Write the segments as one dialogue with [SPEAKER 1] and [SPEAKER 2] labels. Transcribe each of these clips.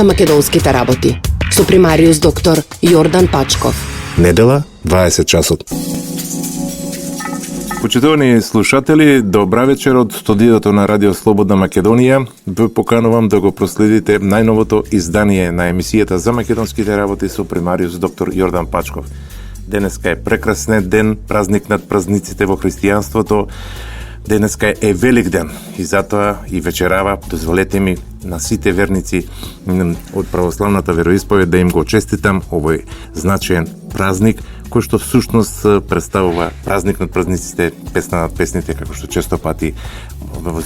[SPEAKER 1] за македонските работи со примариус доктор Јордан Пачков.
[SPEAKER 2] Недела, 20 часот. Почитувани слушатели, добра вечер од студиото на Радио Слободна Македонија. Ве поканувам да го проследите најновото издание на емисијата за македонските работи со примариус доктор Јордан Пачков. Денеска е прекрасен ден, празник над празниците во христијанството. Денеска е велик ден и затоа и вечерава дозволете ми на сите верници од православната вероисповед да им го честитам овој значаен празник, кој што всушност представува празник над празниците, песна над песните, како што често пати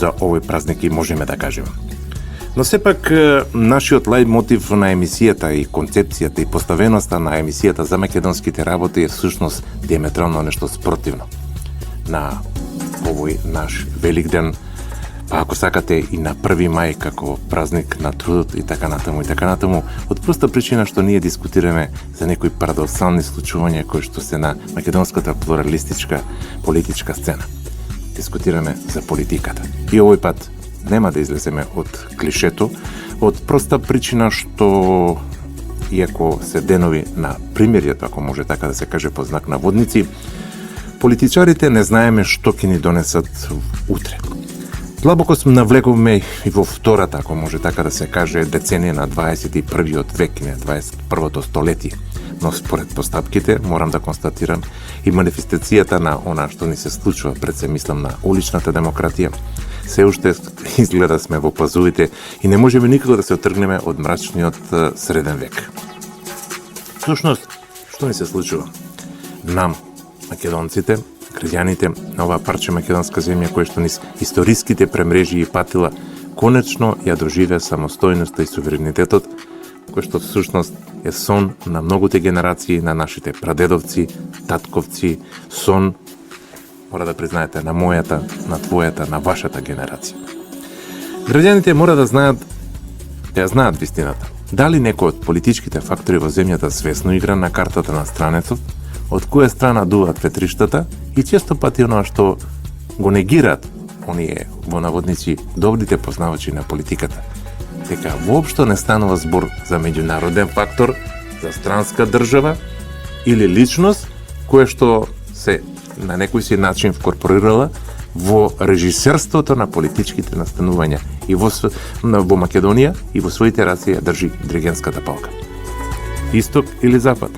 [SPEAKER 2] за овој празник и можеме да кажеме. Но сепак нашиот лајт мотив на емисијата и концепцијата и поставеноста на емисијата за македонските работи е всушност диаметрално нешто спротивно на овој наш велик ден, па ако сакате и на 1 мај како празник на трудот и така натаму, од проста причина што ние дискутираме за некои парадоксални случувања кои што се на македонската плуралистичка политичка сцена. Дискутираме за политиката. И овој пат нема да излеземе од клишето, од проста причина што иако се денови на примеријата, ако може така да се каже по знак на водници, политичарите не знаеме што ќе ни донесат утре. Длабоко сме навлеговме и во втората, ако може така да се каже, деценија на 21. век, не 21. столетие. Но според постапките, морам да констатирам, и манифестацијата на она што ни се случува, пред се мислам на уличната демократија, се уште изгледа сме во пазувите и не можеме никако да се отргнеме од мрачниот среден век. Всушност, што ни се случува? Нам, македонците, граѓаните на оваа парче македонска земја, која што низ историските премрежи и патила, конечно ја доживеа самостојноста и суверенитетот, кој што всушност е сон на многуте генерации на нашите прадедовци, татковци, сон, мора да признаете, на мојата, на твојата, на вашата генерација. Граѓаните мора да знаат, да знаат вистината. Дали некој од политичките фактори во земјата свесно игра на картата на странецот, од која страна дуваат ветриштата и често пати оноа што го негираат оние во наводници добрите познавачи на политиката. Дека воопшто не станува збор за меѓународен фактор, за странска држава или личност која што се на некој си начин вкорпорирала во режисерството на политичките настанувања и во Македонија и во своите раце ја држи дригенската палка. Исток или запад?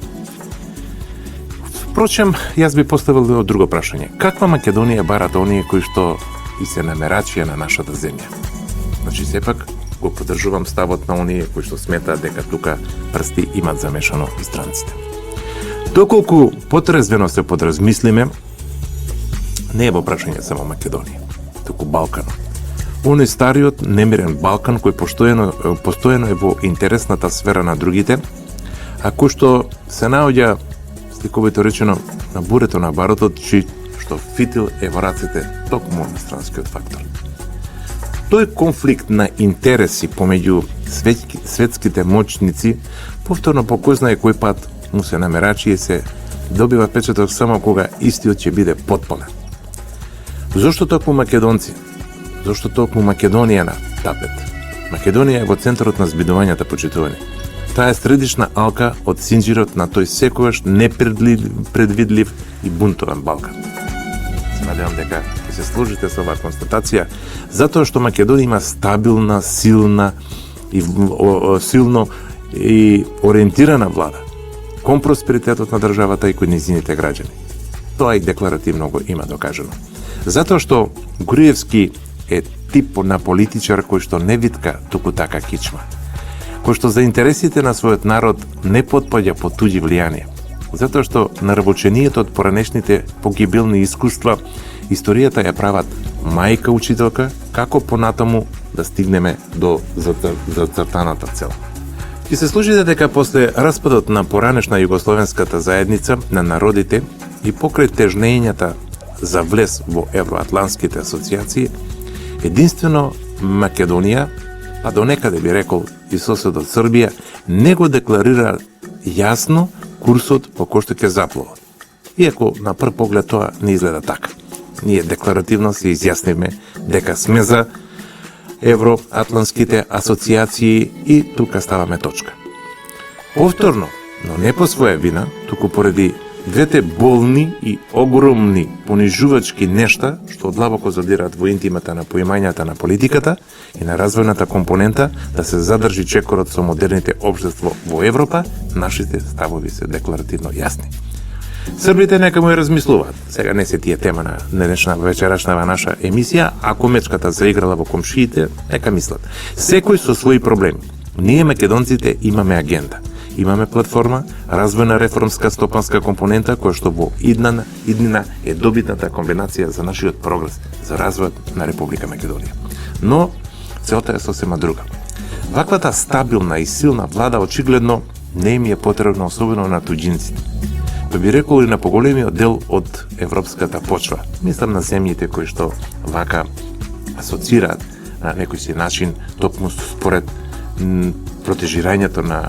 [SPEAKER 2] Впрочем, јас би поставил друго прашање. Каква Македонија барат оние кои што и се намерачија на нашата земја? Значи, сепак го поддржувам ставот на оние кои што сметаат дека тука прсти имат замешано и странците. Доколку потрезвено се подразмислиме, не е во прашање само Македонија, туку Балкан. Оној стариот немирен Балкан кој постојано е во интересната сфера на другите, а кој што се наоѓа сликовито речено на бурето на баротот, што фитил е во рацете токму на странскиот фактор. Тој конфликт на интереси помеѓу светските моćници повторно по кој знае кој пат му се намерачи и се добива печаток само кога истиот ќе биде потпален. Зошто токму македонци? Зошто токму Македонија на тапет? Македонија е во центарот на збидувањата, почитувани. Таа е средишна алка од синџирот на тој секогаш непредвидлив и бунтован Балкан. Надевам дека ќе се сложите со оваа констатација, затоа што Македонија има стабилна, силно и ориентирана влада кон просперитетот на државата и кој нејзините граѓани. Тоа и декларативно го има докажано. Затоа што Груевски е тип на политичар кој што не витка, туку така кичма. Кој што за интересите на својот народ не потпаѓа по туѓи влијанија. Затоа што нарабоченијето од поранешните погибелни искуства, историјата ја прават мајка учителка, како понатаму да стигнеме до зацртаната цел. Ќе се служите дека после распадот на поранешна југословенската заедница на народите и покрај тежнењата за влез во евроатлантските асоциации, единствено Македонија, па до некаде би рекол и соседот Србија, не го декларира јасно курсот по кој што ќе заплуват. Иако на прв поглед тоа не изгледа така. Ние декларативно се изјаснивме дека сме за евроатлантските асоциации и тука ставаме точка. Повторно, но не по своја вина, туку поради двете болни и огромни понижувачки нешта што длабоко задираат во интимата на поимањата на политиката и на развојната компонента да се задржи чекорот со модерните општество во Европа, нашите ставови се декларативно јасни. Србите нека му ја размислуваат. Сега не се тие тема на денешна вечерашнава наша емисија, ако мечката заиграла во комшиите, нека мислат. Секој со своји проблеми. Ние македонците имаме агенда. Имаме платформа, развојна реформска стопанска компонента која што во иднина е добитната комбинација за нашиот прогрес, за развојот на Република Македонија. Но целта е сосема друга. Ваквата стабилна и силна влада очигледно не им е потребна, особено на туѓинците. Па би рекол и на поголемиот дел од европската почва. Мислам на земјите кои што вака асоцираат на некој си начин токму според протежирањето на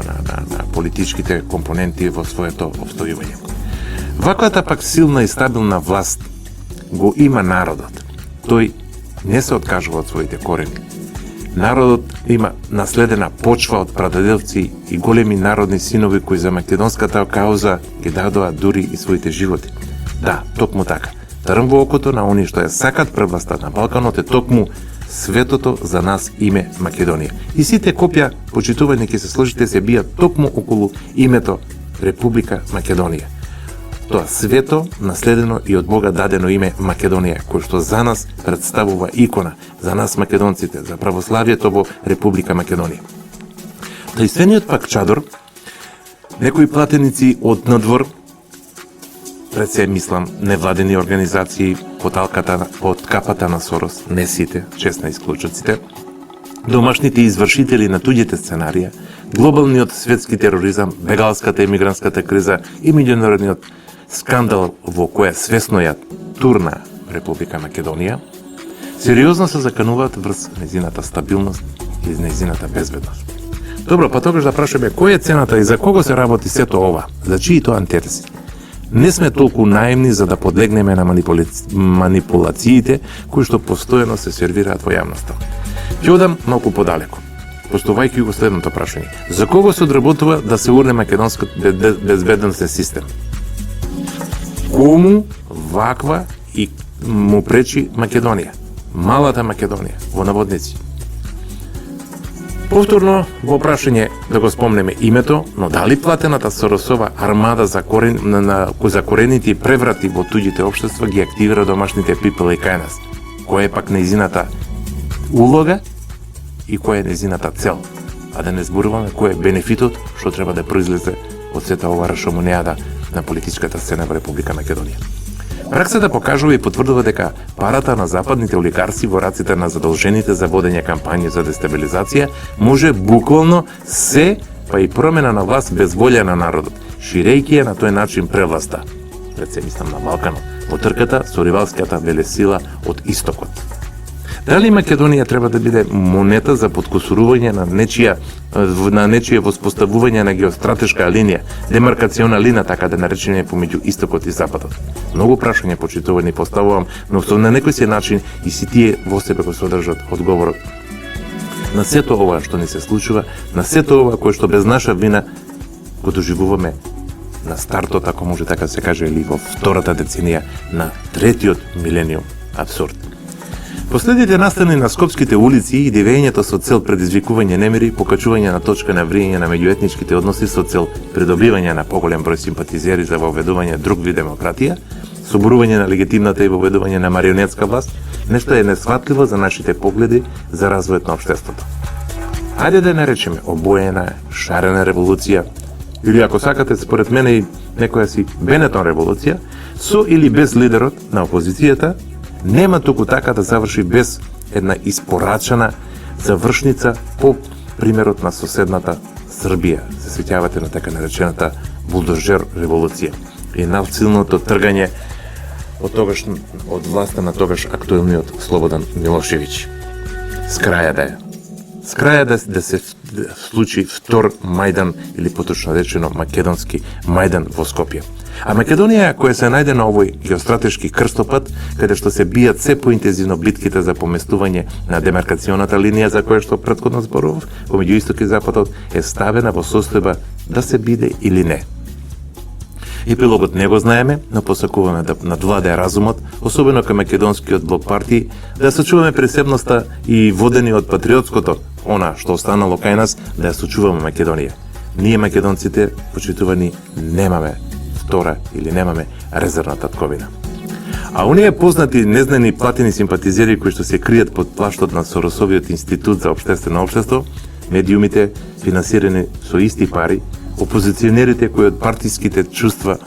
[SPEAKER 2] политичките компоненти во своето обстојување. Ваквата пак силна и стабилна власт го има народот. Тој не се откажува од своите корени. Народот има наследена почва од прадеделци и големи народни синови кои за македонската кауза ги дадоа дури и своите животи. Да, токму така. Трн во окото на они што ја сакат превласта на Балканот е токму светото за нас име Македонија. И сите копја почитување ќе се сложите се бијат токму околу името Република Македонија. Тоа свето, наследено и од Бога дадено име Македонија, кој што за нас представува икона, за нас македонците, за православието во Република Македонија. Тајствениот пак чадор, некои платеници од надвор, пред се мислам невладени организации под капата на Сорос, не сите, чест на исклучоците, домашните извршители на туѓите сценарија, глобалниот светски тероризам, бегалската емигрантската криза и меѓународниот скандал во која свесно ја турна Република Македонија, сериозно се закануваат врз незината стабилност и незината безбедност. Добро, па тогаш да прашаме која е цената и за кого се работи сето ова, за чии тоа интереси. Не сме толку наивни за да подлегнеме на манипулациите кои што постојано се сервираат во јавноста. Ќе одам малку подалеку, поставајќи го следното прашање. За кого се одработува да се урне македонскиот безбедносен систем? Кому ваква и му пречи Македонија? Малата Македонија, во наводници. Повторно во прашање да го спомнеме името, но дали платената Соросова армада за корените преврати во туѓите општества ги активира домашните пипела и кај нас? Која е пак нејзината улога и која е нејзината цел? А да не зборуваме кој е бенефитот што треба да произлезе од сета ова рашомонејада на политичката сцена во Република Македонија. Праксата покажува и потврдува дека парата на западните олигарси во раците на задолжените за водење кампањи за дестабилизација може буквално се, па и промена на власт без волја на народот, ширејќи ја на тој начин превласта, пред се мислам на Балканот, во трката со ривалската велесила од истокот. Дали Македонија треба да биде монета за подкусурување на нечие воспоставување на геостратешка линија, демаркациона линија, така да наречеме помеѓу истокот и западот? Многу прашања почитувани поставувам, но со на некој си начин и си тие во себе го содржат одговорот на сето ова што ни се случува, на сето ова кое што без наша вина го доживуваме на стартот, ако може така се каже, или во втората деценија на третиот милениум абсурд. Последните настани на скопските улици и дивењето со цел предизвикување немири, покачување на точка на вријање на меѓуетничките односи со цел придобивање на поголем број симпатизери за воведување друг вид демократија, соборување на легитимната и воведување на марионетска власт, нешто е несватливо за нашите погледи за развојот на општеството. Ајде да наречеме обоена, шарена револуција, или ако сакате според мене и некоја си Бенетон револуција, со или без лидерот на опозицијата, нема туку така да заврши без една испорачана завршница по примерот на соседната Србија. Се сеќавате на така наречената булдожер револуција и насилното тргање од власта на тогаш актуелниот Слободан Милошевиќ. С краја да е. с краја да се случи втор Мајдан или поточно речено македонски Мајдан во Скопје. А Македонија, која се најде на овој геостратешки крстопат, каде што се бијат се поинтензивно битките за поместување на демаркационата линија за која што претходно зборував, помеѓу Исток и Западот, е ставена во состојба да се биде или не. Епилогот не го знаеме, но посакуваме да надвладе разумот, особено кај македонскиот блок партии, да сочуваме пресебноста и водени од патриотското, она што останало кај нас, да ја сочуваме Македонија. Ние македонците, почитувани, немаме втора или немаме резервна татковина. А оние познати незнани платени симпатизери кои што се кријат под плаштот на Соросовиот институт за општествено општество, медиумите финансирани со исти пари, опозиционерите кои од партиските чувства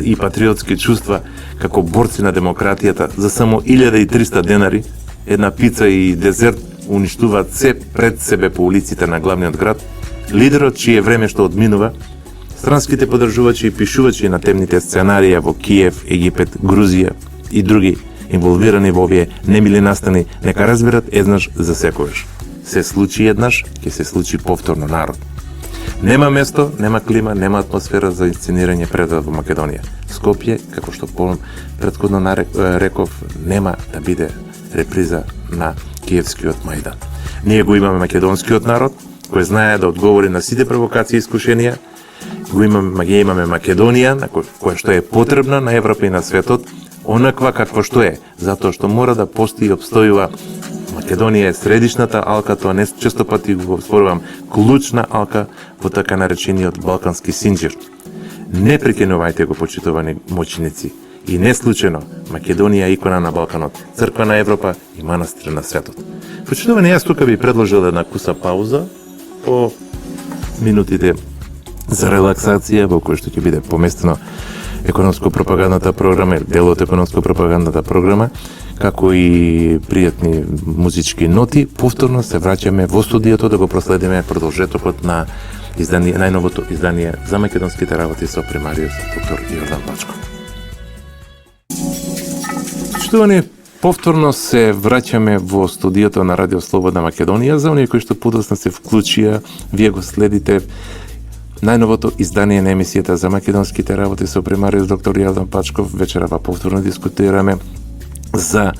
[SPEAKER 2] и патриотски чувства како борци на демократијата за само 1300 денари, една пица и дезерт уништуваат се пред себе по улиците на главниот град, лидерот чие време што одминува, странските подржувачи и пишувачи на темните сценарија во Киев, Египет, Грузија и други инволвирани во овие немили настани, нека разберат еднаш за секогаш. Се случи еднаш, ќе се случи повторно народ. Нема место, нема клима, нема атмосфера за инсценирање предава во Македонија. Скопје, како што претходно реков, нема да биде реприза на Киевскиот Мајдан. Ние го имаме македонскиот народ, кој знае да одговори на сите провокации и искушенија, го имаме Македонија, која што е потребна на Европа и на светот, онаква какво што е, затоа што мора да постои и обстојува. Македонија е средишната алка, тоа не често пати го спорувам, клучна алка во така наречениот балкански синџир. Не прекинувајте го, почитувани моćници. И не случајно, Македонија е икона на Балканот, црква на Европа и манастир на светот. Почитувани, јас тука би предложил една куса пауза по минутите за релаксација, во кој што ќе биде поместено економско-пропагандната програма, дел од економско-пропагандната програма, како и пријатни музички ноти. Повторно се враќаме во студиото да го проследиме продолжетокот на најновото издание за македонските работи со примариус доктор Јордан Пачков. Почитувани, повторно се враќаме во студиото на Радио Слободна Македонија. За оние кои што подоцна се вклучија, вие го следите најновото издание на емисијата за македонските работи со примариус доктор Јордан Пачков. Вечерава повторно дискутираме за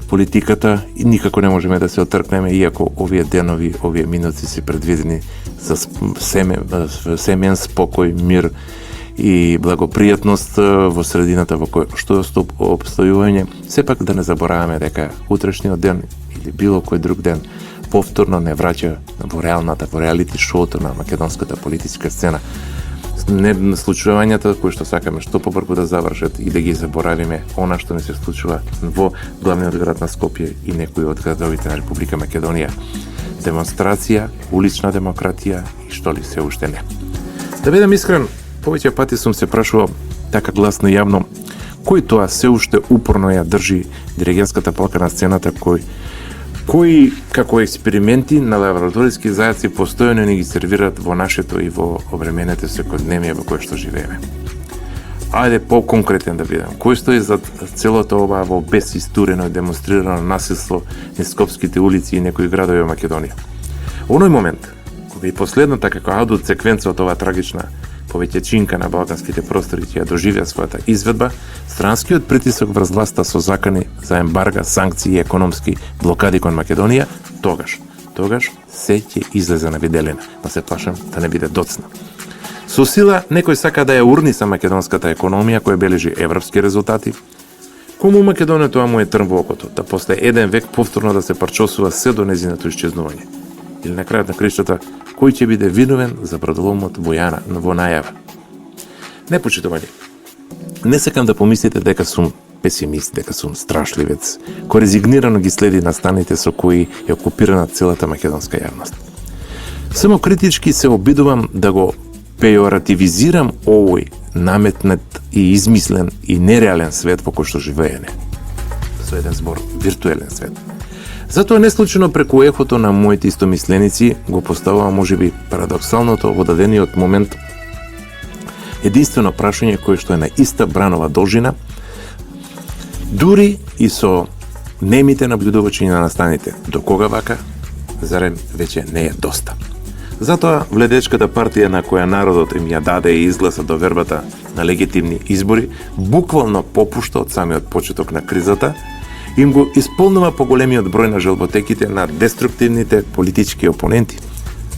[SPEAKER 2] политиката и никако не можеме да се отркнеме, иако овие денови, овие минути се предвидени за семен спокој, мир и благопријатност во средината во кој што обстојување. Сепак да не забораваме дека утрешниот ден или било кој друг ден повторно не враќа во реалити шоуто на македонската политичка сцена. Не случувањата кои што сакаме што побрзо да завршат и да ги заборавиме она што не се случува во главниот град на Скопје и некои од градовите на Република Македонија. Демонстрација, улична демократија и што ли се уште не. Да бидам искрен, повеќе пати сум се прашувал така гласно и јавно кој тоа се уште упорно ја држи диригентската палка на сцената, кои како експерименти на лабораториски зајаци постојано ни ги сервираат во нашето и во обременете секојдневие во кое што живееме. Ајде по-конкретен да бидам. Кој стои за целото ова во безистурено и демонстрирано насилство низ скопските улици и некои градови во Македонија? Оној момент, кога и последната како аудиосеквенца од оваа трагична повеќечинка на балканските простори ќе ја доживеа својата изведба, странскиот притисок врз власта со закани за ембарга, санкции и економски блокади кон Македонија, тогаш се ќе излезе на виделина, но се плашам да не биде доцна. Со сила некој сака да ја урниса македонската економија која бележи европски резултати. Кому Македонија тоа му е трн во окото, да после еден век повторно да се парчосува се до незиното исчезнување. Или на крајот на криштата, кој ќе биде виновен за брадоломот во најава. Не, почитувани, не сакам да помислите дека сум песимист, дека сум страшливец, кој резигнирано ги следи настаните со кои е окупирана целата македонска јавност. Само критички се обидувам да го пејоративизирам овој наметнат и измислен и нереален свет во кој што живееме. Со еден збор, виртуелен свет. Затоа не случайно преку ехото на моите истомисленици го поставувам можеби парадоксалното во дадениот момент единствено прашање кое што е на иста бранова должина, дури и со немите наблюдувачи на настаните. До кога вака? зарем веќе не е доста. Затоа вледечката партија на која народот им ја даде и изгласа довербата на легитимни избори, буквално попушта од самиот почеток на кризата, им го исполнува поголемиот број на желботеките на деструктивните политички опоненти.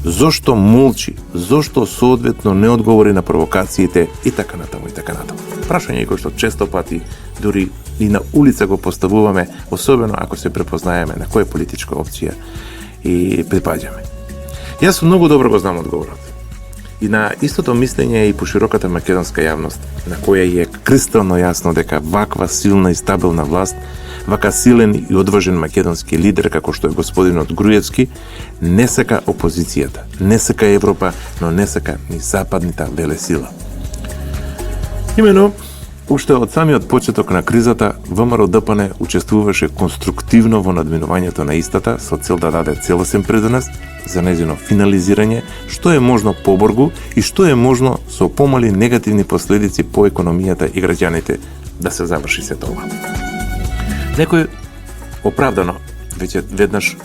[SPEAKER 2] Зошто молчи, зошто соодветно не одговори на провокациите и така натаму и така натаму. Прашање кој што често пати дури и на улица го поставуваме, особено ако се препознаеме на која политичка опција и припаѓаме. Јас многу добро го знам одговорот. И на истото мислење и по широката македонска јавност, на која е кристално јасно дека ваква силна и стабилна власт, вака силен и одважен македонски лидер како што е господинот Груевски, не сака опозицијата, не сака Европа, но не сака ни западната велесила. Имено, уште од самиот почеток на кризата, ВМРО-ДПН учествуваше конструктивно во надминувањето на истата со цел да даде целосен предонес за нејзино финализирање, што е можно побрзо и што е можно со помали негативни последици по економијата и граѓаните да се заврши сето ова. Некој оправдано веќе веднаш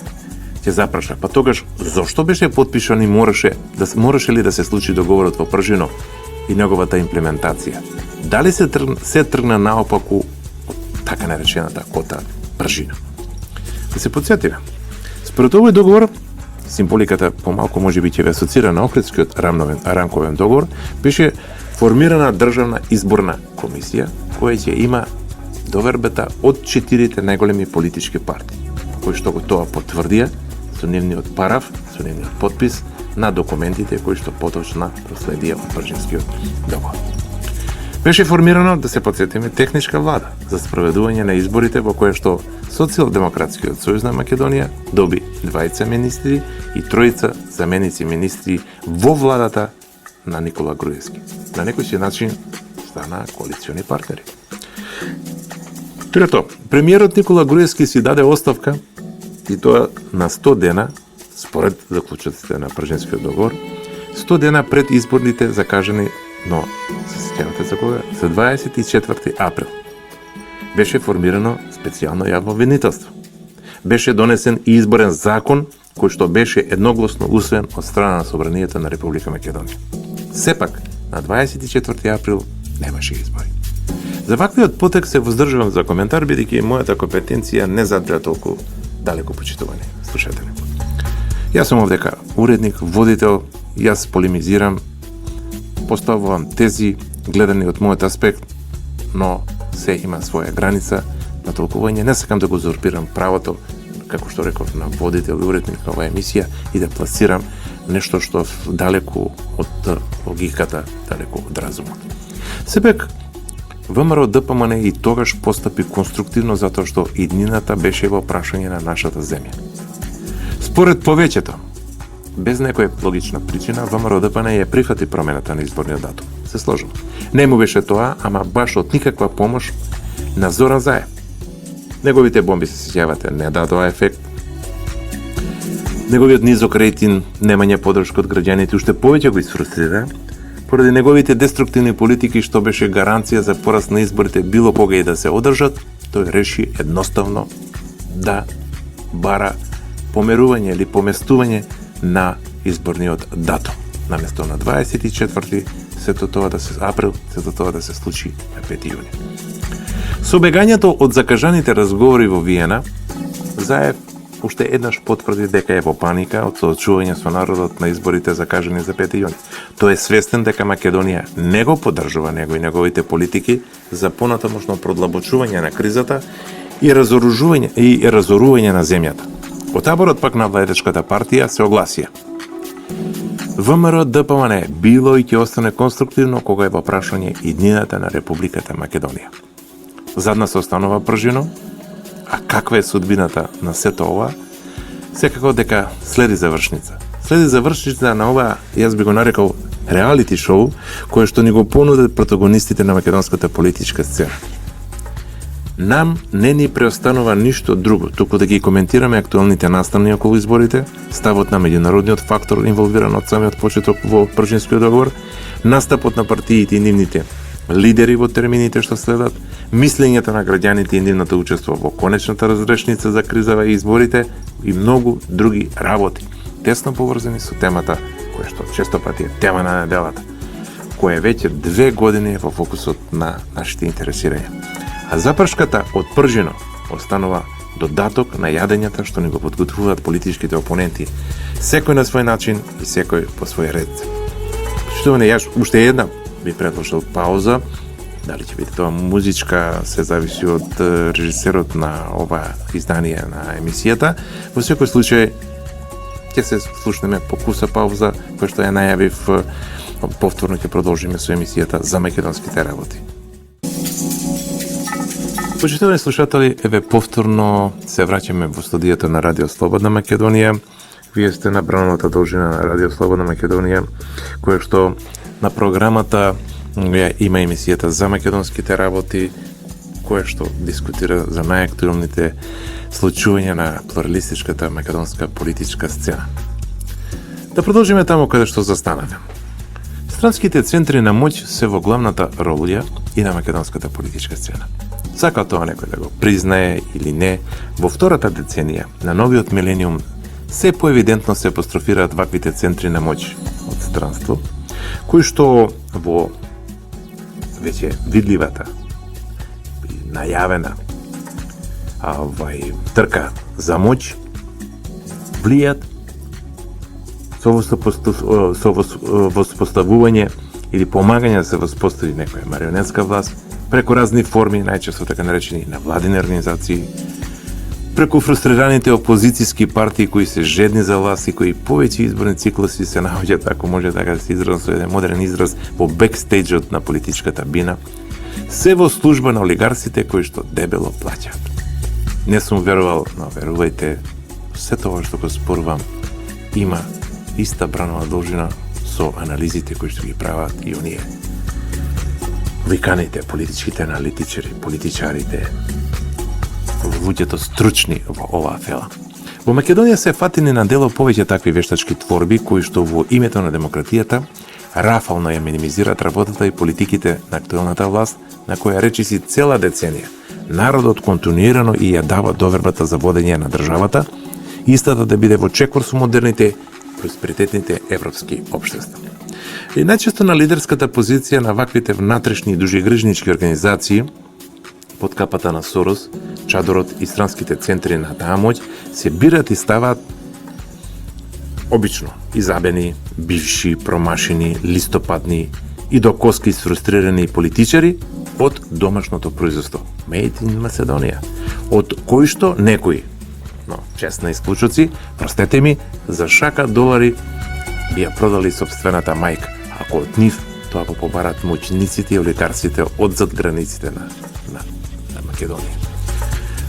[SPEAKER 2] ќе запраша, па тогаш зошто беше подпишан и можеше ли да се случи договорот во Пржино и неговата имплементација? Дали се тргна наопаку од така наречената кота Пржина? Да се подсетиме. Според овој договор, символиката помалку можеби ќе ве асоцира на Охридскиот рамковен договор, беше формирана државна изборна комисија која ќе има довербата од 4 најголеми политички партии, кои што го тоа потврдија со нивниот параф, со нивниот подпис на документите кои што поточно проследија од Пржинскиот договор. Беше формирана, да се подсетиме, техничка влада за спроведување на изборите во која што Социјалдемократскиот сојуз на Македонија доби 2 министри и 3 заменици министри во владата на Никола Груевски. На некој си начин стана коалициони партнери. Трето, премиерот Никола Груевски си даде оставка и тоа на 100 дена, според заклучоците на Пржинскиот договор, 100 дена пред изборните закажани, но се сеќавате за кога? За 24 април. Беше формирано специјално јавно обвинителство. Беше донесен и изборен закон кој што беше едногласно усвоен од страна на Собранието на Република Македонија. Сепак, на 24 април немаше избори. За ваквиот потек се воздржувам за коментар, бидејќи мојата компетенција не задира толку далеко почитувани слушатели. Јас сум овдека уредник, водител, јас полемизирам, поставувам тези гледани од мојот аспект, но се има своја граница на толкување. Не сакам да го узурпирам правото, како што реков, на водител и уредник на оваа емисија и да пласирам нешто што далеку од логиката, далеку од разумот. Сепак, ВМРО-ДПМН и тогаш постапи конструктивно затоа што иднината беше во прашање на нашата земја. Според повеќето, без некоја логична причина, ВМРО-ДПМН ја прифати промената на изборниот датум. Се сложува. Не му беше тоа, ама баш од никаква помош на Зоран Заев. Неговите бомби, се сеќавате, не дадоа ефект. Неговиот низок рейтинг, немање подршка од граѓаните, уште повеќе го изфрустрира, поради неговите деструктивни политики што беше гаранција за пораст на изборите било кога и да се одржат, тој реши едноставно да бара померување или поместување на изборниот датум. Наместо на 24 сето тоа да се април, сето тоа да се случи на 5 јуни. Со бегањето од закажаните разговори во Виена, Заев уште еднаш потврди дека е во паника од соочување со народот на изборите закажани за 5 јуни. Тој е свестен дека Македонија не го поддржува него и неговите политики за понатамошно продлабочување на кризата и разорување на земјата. Во таборот пак на влаедечката партија се огласија: ВМРО-ДПМН било и ќе остане конструктивно кога е во прашање иднината на Републиката Македонија. Зад нас останува Пржино, а каква е судбината на сето ова? Секако дека следи завршница. Следи завршница на ова, јас би го нарекал, реалити шоу, кое што ни го понудат протагонистите на македонската политичка сцена. Нам не ни преостанува ништо друго, туку да ги коментираме актуелните настани околу изборите, ставот на меѓународниот фактор инволвиран од самиот почеток во Пржинскиот договор, настапот на партиите и нивните лидери во термините што следат, мислењето на граѓаните и нивното учество во конечната разрешница за кризава и изборите и многу други работи, тесно поврзани со темата која што често пати е тема на неделата, која веќе 2 години е во фокусот на нашите интересирања. А запршката од пржино останува додаток на јадењата што ни го подготвуваат политичките опоненти, секој на свој начин и секој по свој ред. Почитуване, јас уште една би предложил пауза. Дали ќе биде тоа музичка, се зависи од режисерот на ова издание на емисијата. Во секој случај, ќе се слушнеме по куса пауза, која што ја најавив, повторно ќе продолжиме со емисијата за македонските работи. Почитувани слушатели, еве повторно се враќаме во студијата на Радио Слободна Македонија. Вие сте на браната должина на Радио Слободна Македонија, која што на програмата има емисијата за македонските работи, која што дискутира за најактуелните случувања на плуралистичката македонска политичка сцена. Да продолжиме таму каде што застанавме. Странските центри на моќ се во главната ролја и на македонската политичка сцена. Сака тоа некој да го признае или не, во втората деценија на новиот милениум се поевидентно се апострофираат ваквите центри на моќ од странство, кои што во веќе видливата и најавена трка за моќ влијат со воспоставување или помагање да се воспостави некоја марионетска власт преку разни форми, најчесто така наречени навладини организации, преку фрустрираните опозицијски партии кои се жедни за власт и кои повеќе изборни циклуси се наоѓаат, ако може така да се изразам со еден модерен израз, во бекстејџот на политичката бина, се во служба на олигарсите кои што дебело плаќаат. Не сум верувал, но верувајте, се тоа што го спорувам има иста бранова должина со анализите кои што ги прават и оние виканите политичките аналитичари, политичарите, луѓето стручни во оваа фела. Во Македонија се фатени на дело повеќе такви вештачки творби кои што во името на демократијата рафално ја минимизираат работата и политиките на актуелната власт, на која речиси цела деценија народот континуирано и ја дава довербата за водење на државата, истата да биде во чекор со модерните просперитетните европски општества. И најчесто на лидерската позиција на ваквите внатрешни и дужегрижнички организации под капата на Сорос, чадорот и странските центри на таа моќ се бират и ставаат обично изабени, бивши, промашени, листопадни и до коски сфрустрирани политичари од домашното производство, Made in Macedоnia, од кои што некои, но честни исклучоци, простете ми, за шака долари би ја продали собствената мајка, ако од нив тоа го побарат моќниците и олигарсите од зад границите на Македонија.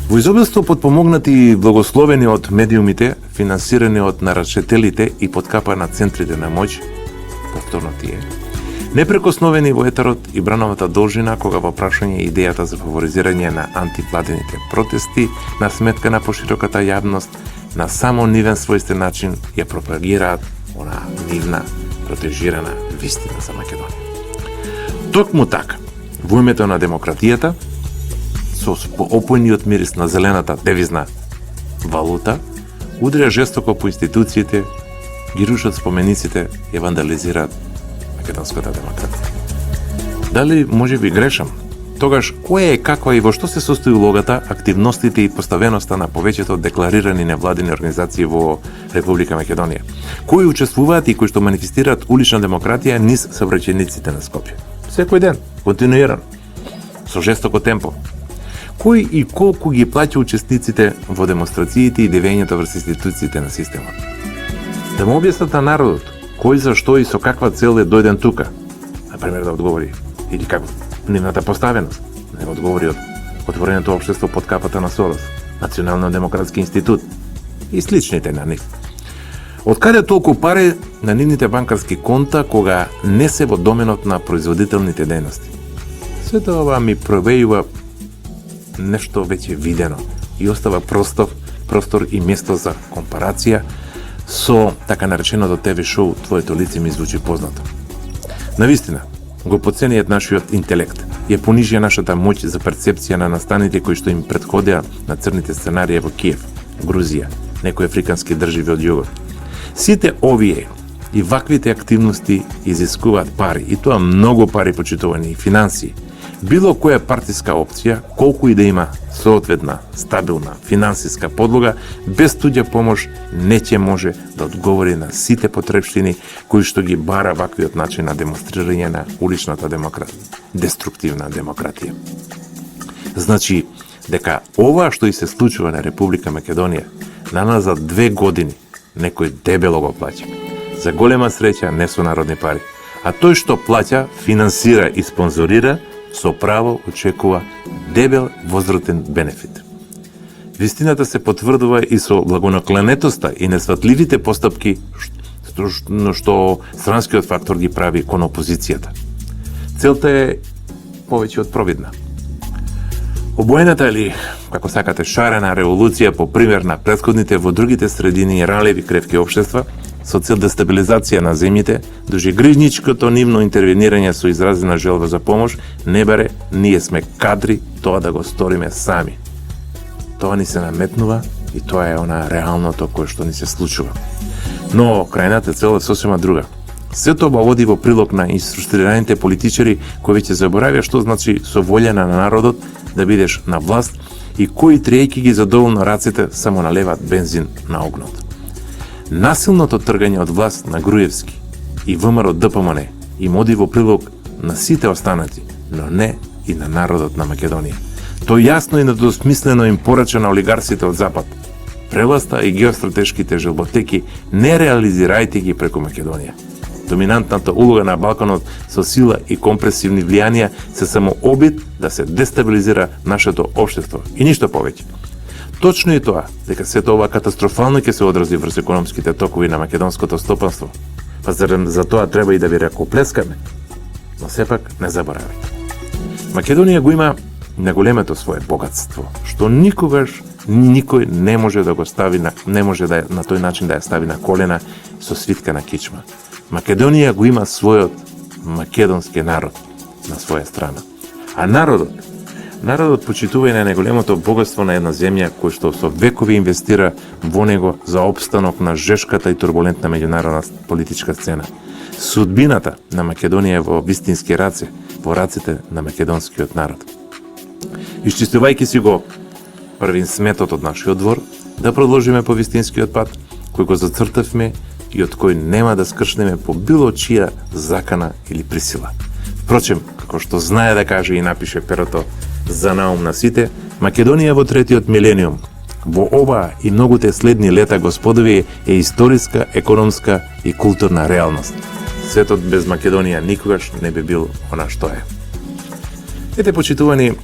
[SPEAKER 2] Во изобилство подпомогнати и благословени од медиумите, финансирани од нарачителите и подкапа на центрите на моќ, повторно тие, непрекосновени во етерот и брановата должина кога во прашање идејата за фаворизирање на антивладините протести на сметка на пошироката јавност на само нивен својствен начин ја пропагираат она нивна протежирана вистина за Македонија. Токму така, во името на демократијата, со опојниот мирис на зелената девизна валута, удрија жестоко по институциите, ги рушат спомениците и вандализираат македонската демократија. Дали може би грешам? Тогаш, која е, каква и во што се состои улогата, активностите и поставеноста на повеќето декларирани невладини организации во Република Македонија, кои учествуваат и кои што манифестираат улична демократија низ сообраќајниците на Скопје? Секој ден, континуирано, со жестоко темпо. Кој и колку ги плаќа учесниците во демонстрациите и девењето врз институциите на системот? Да му објаснат на народот кој за што и со каква цел е дојден тука, например да одговори, или како нивната поставеност, да одговори од отвореното општество под капата на Сорос, Националниот демократски институт и сличните на нив. Од каде толку пари на нивните банкарски конта кога не се во доменот на производителните дејности? Сето ова ми провејува нешто веќе видено и остава простор и место за компарација со така нареченото ТВ шоу Твоето лице ми звучи познато. Навистина, го подценијат нашиот интелект, ја понижија нашата моќ за перцепција на настаните кои што им претходеа на црните сценарии во Киев, Грузија, некои африкански држави од југот. Сите овие и ваквите активности изискуваат пари, и тоа многу пари, почитувани, и финансии. Било која партиска опција, колку и да има соодветна, стабилна финансиска подлога, без туѓа помош не ќе може да одговори на сите потребштини кои што ги бара ваквиот начин на демонстрирање на уличната деструктивна демократија. Значи, дека ова што и се случува на Република Македонија, наназад 2 години некој дебело го плаќа. За голема среќа не со народни пари, а тој што плаќа, финансира и спонзорира, со право очекува дебел возвратен бенефит. Вистината се потврдува и со благонаклонетоста и несватливите постапки што странскиот фактор ги прави кон опозицијата. Целта е повеќе од провидна. Обоената или, како сакате, шарена револуција по пример на претходните во другите средини и ралеви кревки општества, со цел дестабилизација на земјите, дужегрижничкото нивно интервенирање со изразена желба за помош, не баре, ние сме кадри тоа да го сториме сами. Тоа ни се наметнува и тоа е она реалното кое што ни се случува. Но крајната цел е сосема друга. Сето ова води во прилог на инфрустрираните политичари кои веќе заборавија што значи со волја на народот да бидеш на власт и кои триејќи ги задоволно раците само наливаат бензин на огнот. Насилното тргање од власт на Груевски и ВМРО ДПМН им оди во прилог на сите останати, но не и на народот на Македонија. Тој јасно и недосмислено им порача на олигарсите од Запад. Превласта и геостратешките желботеки не реализирајте ги преку Македонија. Доминантната улога на Балканот со сила и компресивни влијанија се само обид да се дестабилизира нашето општество и ништо повеќе. Точно и тоа, дека сето ова катастрофално ќе се одрази врз економските токови на македонското стопанство. Па зарем за тоа треба и да ви ракоплескаме. Но сепак не заборавајте. Македонија го има наголемето свое богатство, што никогаш никој не може да го стави не може да на тој начин да ја стави на колена со свитка на кичма. Македонија го има својот македонски народ на своја страна. А народот почитува и на најголемото богатство на една земја кој што со векови инвестира во него за опстанок на жешката и турбулентна меѓународна политичка сцена. Судбината на Македонија е во вистински раце, во раците на македонскиот народ. Исчистувајќи си го првин сметот од нашиот двор, да продолжиме по вистинскиот пат, кој го зацртавме и од кој нема да скршнеме по било чија закана или присила. Впрочем, како што знае да каже и напише перото за наум на сите, Македонија во третиот милениум, во ова и многуте следни лета, господови, е историска, економска и културна реалност. Светот без Македонија никогаш не би бил она што е. Ете, почитувани,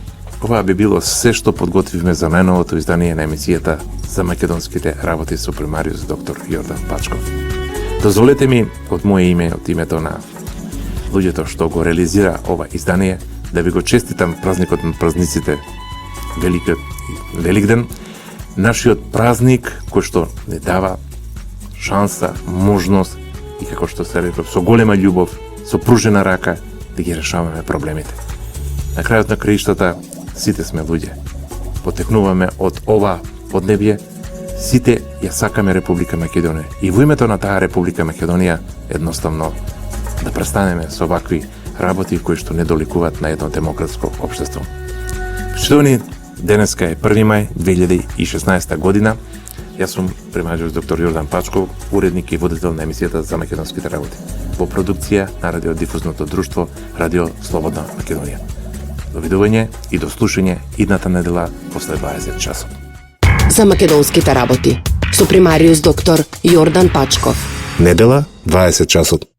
[SPEAKER 2] ова би било се што подготвивме за најновото издание на емисијата за македонските работи со примариус доктор Јордан Пачков. Дозволете ми од моје име, од името на луѓето што го реализира ова издание, да ви го честитам празникот на празниците, Великден, нашиот празник кој што не дава шанса, можност и како што се реков, со голема љубов, со пружена рака да ги решаваме проблемите. На крајот на краиштата сите сме луѓе. Потекнуваме од ова поднебје, сите ја сакаме Република Македонија. И во името на таа Република Македонија едноставно да престанеме со вакви работи кои што не доликуваат на едно демократско општество. Почитувани, денеска е 1 мај 2016 година. Јас сум примариус доктор Јордан Пачков, уредник и водител на емисијата за македонските работи во продукција на радиодифузното друштво Радио Слободна Македонија. Довидување и до слушање идната недела после 20 часот.
[SPEAKER 1] За македонските работи со примариус доктор Јордан Пачков.
[SPEAKER 2] Недела 20 часот.